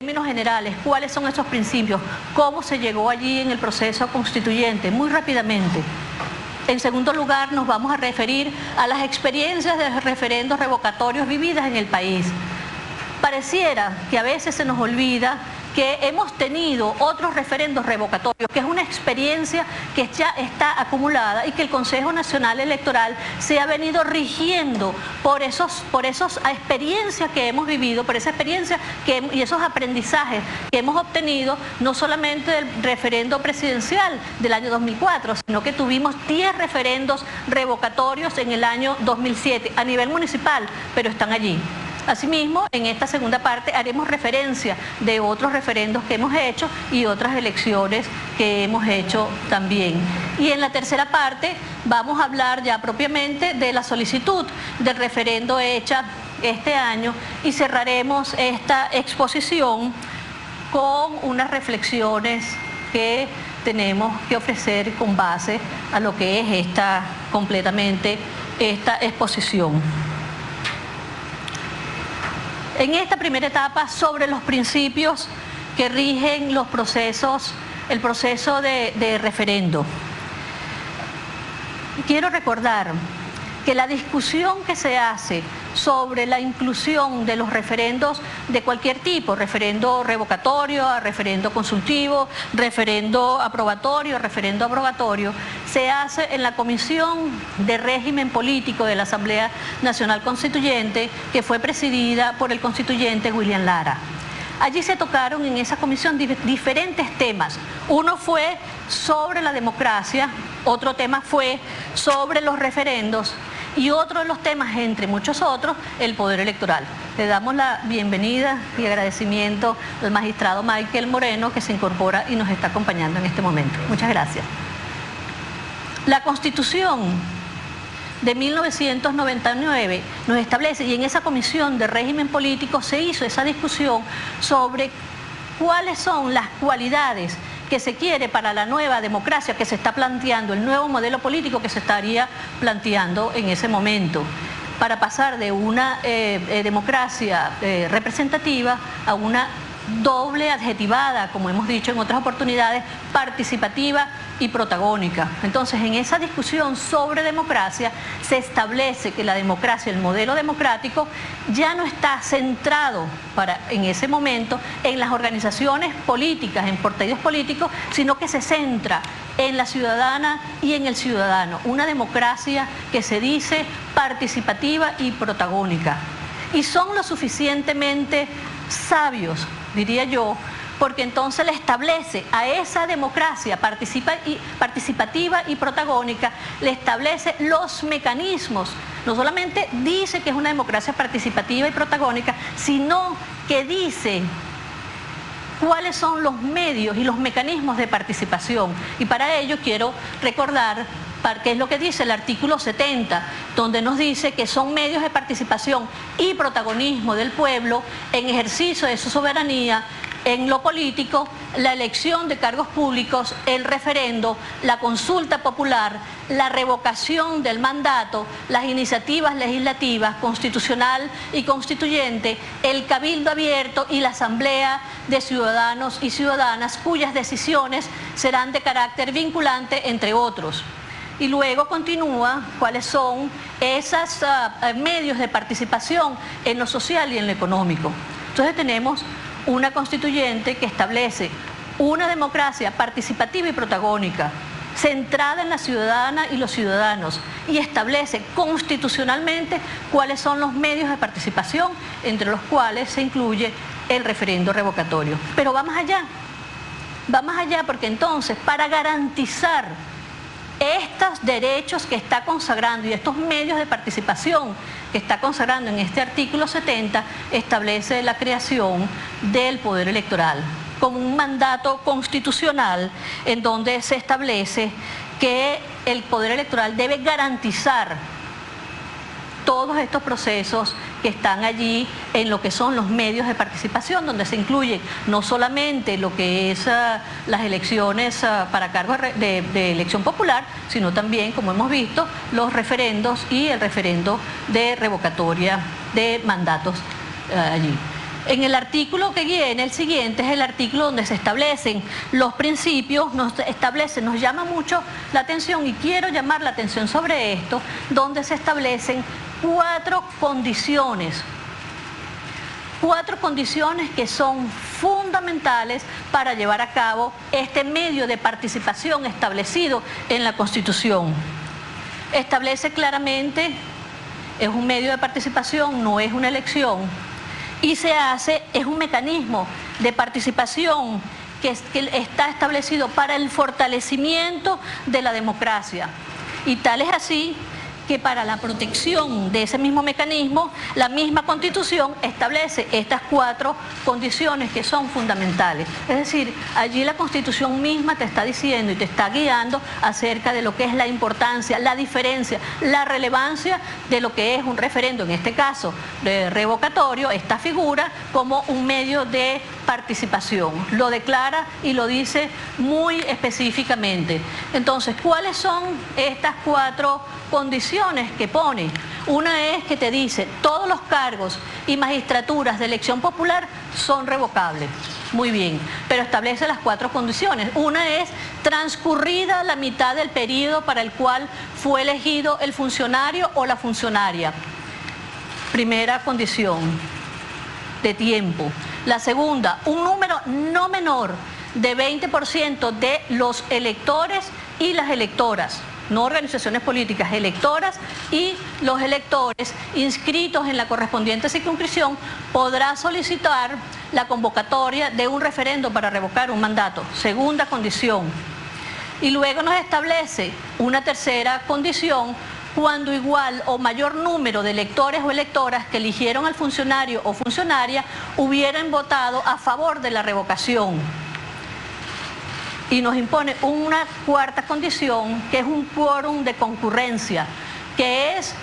En términos generales, ¿cuáles son esos principios? ¿Cómo se llegó allí en el proceso constituyente? Muy rápidamente. En segundo lugar, nos vamos a referir a las experiencias de referendos revocatorios vividas en el país. Pareciera que a veces se nos olvida que hemos tenido otros referendos revocatorios, que es una experiencia que ya está acumulada y que el Consejo Nacional Electoral se ha venido rigiendo por esas experiencias que hemos vivido, por esa experiencia y esos aprendizajes que hemos obtenido, no solamente del referendo presidencial del año 2004, sino que tuvimos 10 referendos revocatorios en el año 2007 a nivel municipal, pero están allí. Asimismo, en esta segunda parte haremos referencia de otros referendos que hemos hecho y otras elecciones que hemos hecho también. Y en la tercera parte vamos a hablar ya propiamente de la solicitud del referendo hecha este año y cerraremos esta exposición con unas reflexiones que tenemos que ofrecer con base a lo que es esta exposición. En esta primera etapa, sobre los principios que rigen los procesos, el proceso de referendo. Quiero recordar que la discusión que se hace sobre la inclusión de los referendos de cualquier tipo, referendo revocatorio, referendo consultivo, referendo aprobatorio, referendo abrogatorio, se hace en la Comisión de Régimen Político de la Asamblea Nacional Constituyente, que fue presidida por el constituyente William Lara. Allí se tocaron en esa comisión diferentes temas. Uno fue sobre la democracia, otro tema fue sobre los referendos y otro de los temas, entre muchos otros, el poder electoral. Le damos la bienvenida y agradecimiento al magistrado Michael Moreno, que se incorpora y nos está acompañando en este momento. Muchas gracias. La Constitución de 1999 nos establece, y en esa comisión de régimen político se hizo esa discusión sobre cuáles son las cualidades que se quiere para la nueva democracia que se está planteando, el nuevo modelo político que se estaría planteando en ese momento, para pasar de una democracia representativa a una doble adjetivada, como hemos dicho en otras oportunidades, participativa y protagónica. Entonces, en esa discusión sobre democracia se establece que la democracia, el modelo democrático, ya no está centrado en ese momento en las organizaciones políticas, en partidos políticos, sino que se centra en la ciudadana y en el ciudadano. Una democracia que se dice participativa y protagónica. Y son lo suficientemente sabios, diría yo, porque entonces le establece a esa democracia participativa y protagónica, le establece los mecanismos. No solamente dice que es una democracia participativa y protagónica, sino que dice cuáles son los medios y los mecanismos de participación. Y para ello quiero recordar qué es lo que dice el artículo 70, donde nos dice que son medios de participación y protagonismo del pueblo en ejercicio de su soberanía en lo político, la elección de cargos públicos, el referendo, la consulta popular, la revocación del mandato, las iniciativas legislativas, constitucional y constituyente, el cabildo abierto y la asamblea de ciudadanos y ciudadanas cuyas decisiones serán de carácter vinculante, entre otros. Y luego continúa cuáles son esos medios de participación en lo social y en lo económico. Entonces tenemos una constituyente que establece una democracia participativa y protagónica, centrada en la ciudadana y los ciudadanos, y establece constitucionalmente cuáles son los medios de participación, entre los cuales se incluye el referendo revocatorio. Pero va más allá porque entonces, para garantizar estos derechos que está consagrando y estos medios de participación que está consagrando en este artículo 70, establece la creación del poder electoral como un mandato constitucional en donde se establece que el poder electoral debe garantizar todos estos procesos que están allí en lo que son los medios de participación, donde se incluye no solamente lo que es las elecciones para cargos de elección popular, sino también, como hemos visto, los referendos y el referendo de revocatoria de mandatos allí. En el artículo que viene, el siguiente, es el artículo donde se establecen los principios, nos llama mucho la atención y quiero llamar la atención sobre esto, donde se establecen 4 condiciones. 4 condiciones que son fundamentales para llevar a cabo este medio de participación establecido en la Constitución. Establece claramente, es un medio de participación, no es una elección, y es un mecanismo de participación que está establecido para el fortalecimiento de la democracia. Y tal es así que para la protección de ese mismo mecanismo, la misma Constitución establece estas 4 condiciones que son fundamentales. Es decir, allí la Constitución misma te está diciendo y te está guiando acerca de lo que es la importancia, la diferencia, la relevancia de lo que es un referendo, en este caso revocatorio, esta figura como un medio de participación. Lo declara y lo dice muy específicamente. Entonces, ¿cuáles son estas 4 condiciones que pone? Una es que te dice, todos los cargos y magistraturas de elección popular son revocables. Muy bien, pero establece las 4 condiciones. Una es transcurrida la mitad del periodo para el cual fue elegido el funcionario o la funcionaria. Primera condición de tiempo. La segunda, un número no menor de 20% de los electores y las electoras, no organizaciones políticas, electoras y los electores inscritos en la correspondiente circunscripción podrá solicitar la convocatoria de un referendo para revocar un mandato. Segunda condición. Y luego nos establece una tercera condición cuando igual o mayor número de electores o electoras que eligieron al funcionario o funcionaria hubieran votado a favor de la revocación. Y nos impone una cuarta condición, que es un quórum de concurrencia, que es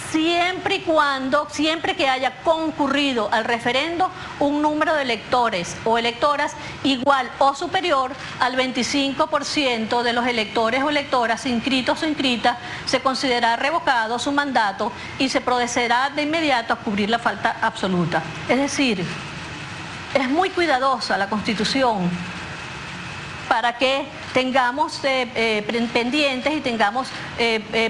siempre que haya concurrido al referendo un número de electores o electoras igual o superior al 25% de los electores o electoras inscritos o inscritas, se considerará revocado su mandato y se procederá de inmediato a cubrir la falta absoluta. Es decir, es muy cuidadosa la Constitución para que tengamos pendientes y tengamos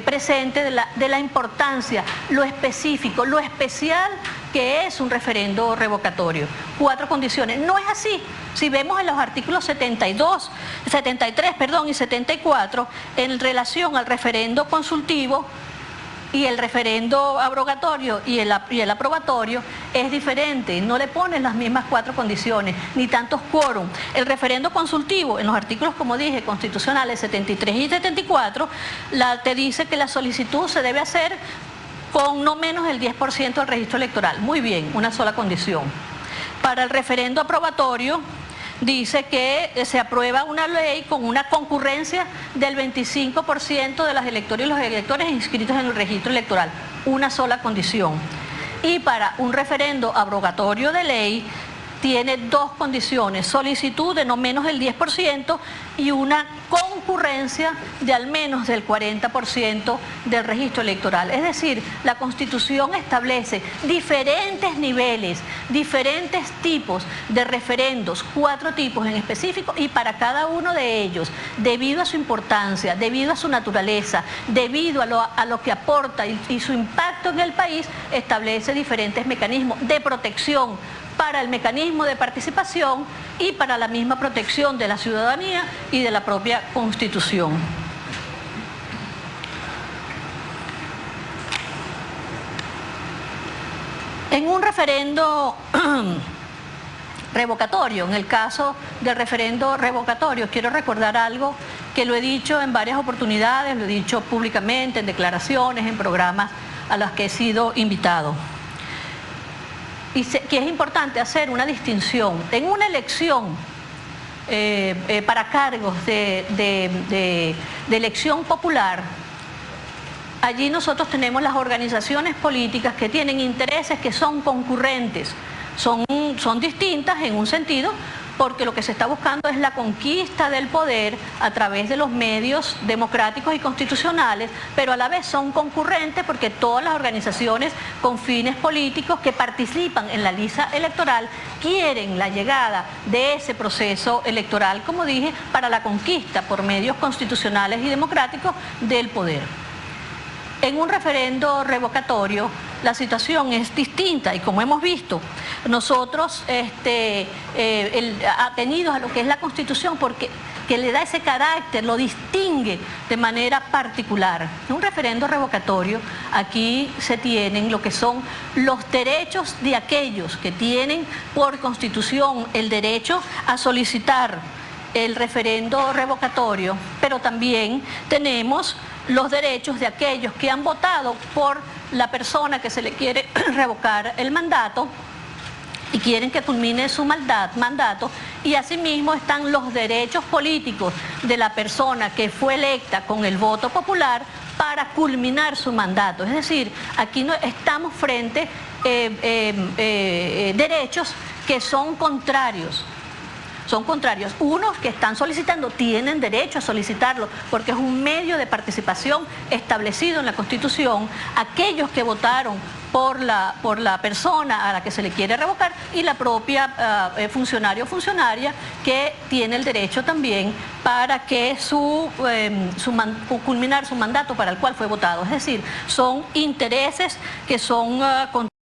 presente de la importancia, lo específico, lo especial que es un referendo revocatorio. 4 condiciones. No es así. Si vemos en los artículos 73 y 74, en relación al referendo consultivo, y el referendo abrogatorio y el aprobatorio es diferente, no le ponen las mismas 4 condiciones, ni tantos quórum. El referendo consultivo, en los artículos, como dije, constitucionales 73 y 74, te dice que la solicitud se debe hacer con no menos del 10% del registro electoral. Muy bien, una sola condición. Para el referendo aprobatorio, dice que se aprueba una ley con una concurrencia del 25% de las electores y los electores inscritos en el registro electoral. Una sola condición. Y para un referendo abrogatorio de ley tiene 2 condiciones: solicitud de no menos del 10% y una concurrencia de al menos del 40% del registro electoral. Es decir, la Constitución establece diferentes niveles, diferentes tipos de referendos, 4 tipos en específico, y para cada uno de ellos, debido a su importancia, debido a su naturaleza, debido a lo que aporta y su impacto en el país, establece diferentes mecanismos de protección para el mecanismo de participación y para la misma protección de la ciudadanía y de la propia Constitución. En un referendo revocatorio, en el caso del referendo revocatorio, quiero recordar algo que lo he dicho en varias oportunidades, lo he dicho públicamente, en declaraciones, en programas a los que he sido invitado. Y que es importante hacer una distinción. En una elección para cargos de elección popular, allí nosotros tenemos las organizaciones políticas que tienen intereses que son concurrentes, son distintas en un sentido, porque lo que se está buscando es la conquista del poder a través de los medios democráticos y constitucionales, pero a la vez son concurrentes porque todas las organizaciones con fines políticos que participan en la lista electoral quieren la llegada de ese proceso electoral, como dije, para la conquista por medios constitucionales y democráticos del poder. En un referendo revocatorio la situación es distinta y como hemos visto, nosotros atenidos a lo que es la Constitución, porque que le da ese carácter, lo distingue de manera particular. En un referendo revocatorio aquí se tienen lo que son los derechos de aquellos que tienen por Constitución el derecho a solicitar el referendo revocatorio, pero también tenemos los derechos de aquellos que han votado por la persona que se le quiere revocar el mandato y quieren que culmine su mandato, y asimismo están los derechos políticos de la persona que fue electa con el voto popular para culminar su mandato. Es decir, aquí no estamos frente a derechos que son contrarios. Son contrarios. Unos que están solicitando tienen derecho a solicitarlo porque es un medio de participación establecido en la Constitución. Aquellos que votaron por la persona a la que se le quiere revocar y la propia funcionario o funcionaria que tiene el derecho también para que culminar su mandato para el cual fue votado. Es decir, son intereses que son